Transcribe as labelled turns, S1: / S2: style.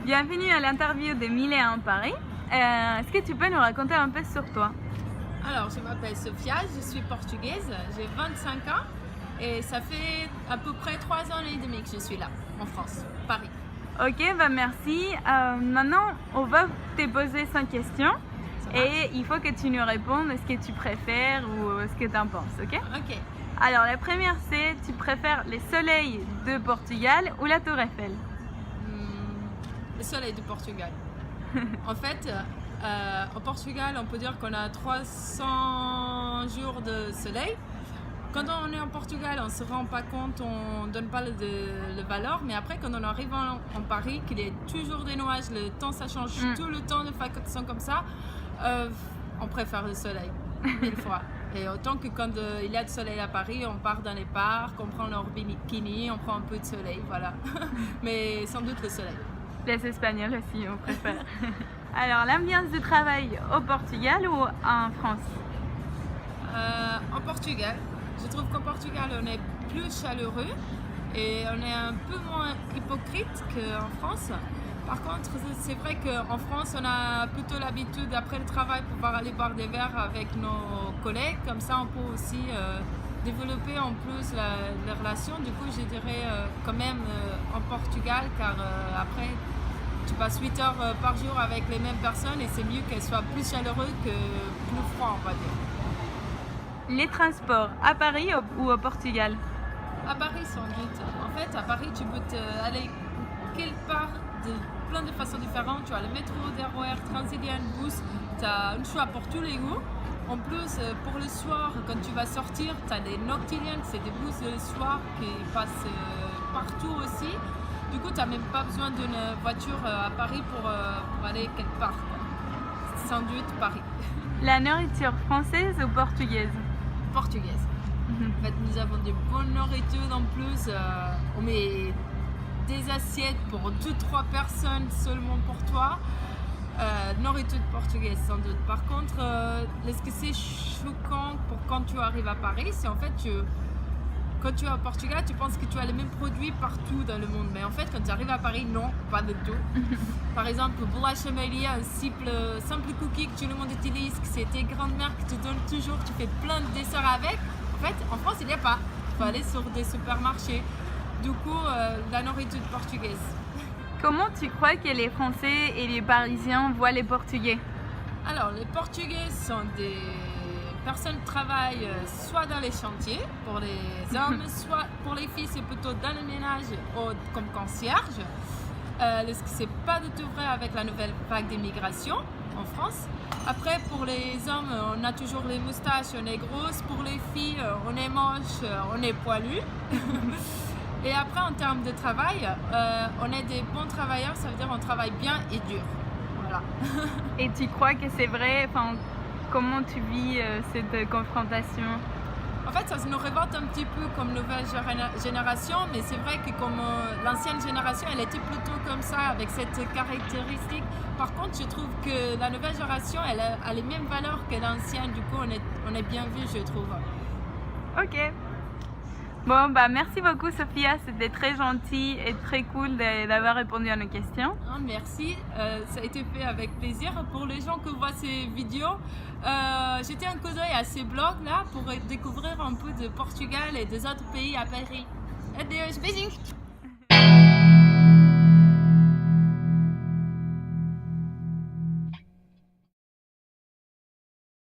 S1: Bienvenue à l'interview de 1001 Paris. Est-ce que tu peux nous raconter un peu sur toi?
S2: Alors, je m'appelle Sofia, je suis portugaise, j'ai 25 ans et ça fait à peu près 3 ans et demi que je suis là, en France, Paris.
S1: Ok, merci. Maintenant, on va te poser 5 questions et il faut que tu nous répondes ce que tu préfères ou ce que tu en penses, ok?
S2: Ok.
S1: Alors, la première, c'est tu préfères les soleils de Portugal ou la Tour Eiffel?
S2: Le soleil du Portugal. En fait, au Portugal, on peut dire qu'on a 300 jours de soleil. Quand on est en Portugal, on ne se rend pas compte, on ne donne pas le valeur, mais après, quand on arrive en Paris, qu'il y a toujours des nuages, le temps ça change tout le temps de façon comme ça, on préfère le soleil, 1000 fois. Et autant que quand il y a du soleil à Paris, on part dans les parcs, on prend leur bikini, on prend un peu de soleil, voilà. Mais sans doute le soleil.
S1: Les Espagnols aussi, on préfère. Alors, l'ambiance de travail au Portugal ou en France?
S2: En Portugal. Je trouve qu'au Portugal, on est plus chaleureux et on est un peu moins hypocrite qu'en France. Par contre, c'est vrai qu'en France, on a plutôt l'habitude, après le travail, pouvoir aller boire des verres avec nos collègues. Comme ça, on peut aussi développer en plus les relations. Du coup, je dirais quand même en Portugal, car après, tu passes 8 heures par jour avec les mêmes personnes et c'est mieux qu'elles soient plus chaleureuses que plus froid, on va dire.
S1: Les transports, à Paris ou au Portugal?
S2: À Paris, sans doute. En fait, à Paris, tu peux aller quelque part de plein de façons différentes. Tu as le métro, RER, Transilian, bus. Tu as un choix pour tous les goûts. En plus, pour le soir, quand tu vas sortir, tu as des Noctilians, c'est des bus le soir qui passent partout aussi. Du coup, tu n'as même pas besoin d'une voiture à Paris pour aller quelque part. Sans doute Paris.
S1: La nourriture française ou portugaise?
S2: Portugaise. En fait, nous avons de bonnes nourritures en plus. On met des assiettes pour 2-3 personnes seulement pour toi. Nourriture portugaise sans doute. Par contre, ce que c'est choquant pour quand tu arrives à Paris, c'est en fait quand tu es au Portugal, tu penses que tu as les mêmes produits partout dans le monde. Mais en fait, quand tu arrives à Paris, non, pas du tout. Par exemple, bolacha Maria, un simple cookie que tout le monde utilise, que c'est tes grandes-mères qui te donnent toujours, tu fais plein de desserts avec. En fait, en France, il n'y a pas. Il faut aller sur des supermarchés. Du coup, la nourriture portugaise.
S1: Comment tu crois que les Français et les Parisiens voient les Portugais?
S2: Alors, les Portugais sont des personnes qui travaillent soit dans les chantiers pour les hommes, soit pour les filles, c'est plutôt dans le ménage comme concierge. Ce qui c'est pas du tout vrai avec la nouvelle vague d'immigration en France. Après, pour les hommes, on a toujours les moustaches, on est grosse. Pour les filles, on est moche, on est poilu. Et après, en termes de travail, on est des bons travailleurs, ça veut dire on travaille bien et dur. Voilà.
S1: Et tu crois que c'est vrai? Comment tu vis cette confrontation?
S2: En fait, ça nous révolte un petit peu comme nouvelle génération, mais c'est vrai que comme l'ancienne génération, elle était plutôt comme ça, avec cette caractéristique. Par contre, je trouve que la nouvelle génération, elle a les mêmes valeurs que l'ancienne. Du coup, on est bien vu, je trouve.
S1: Ok. Bon, merci beaucoup Sophia, c'était très gentil et très cool d'avoir répondu à nos questions.
S2: Merci, ça a été fait avec plaisir. Pour les gens qui voient ces vidéos, jetez un coup d'œil à ces blogs là pour découvrir un peu de Portugal et des autres pays à Paris. Adeus, beijinhos!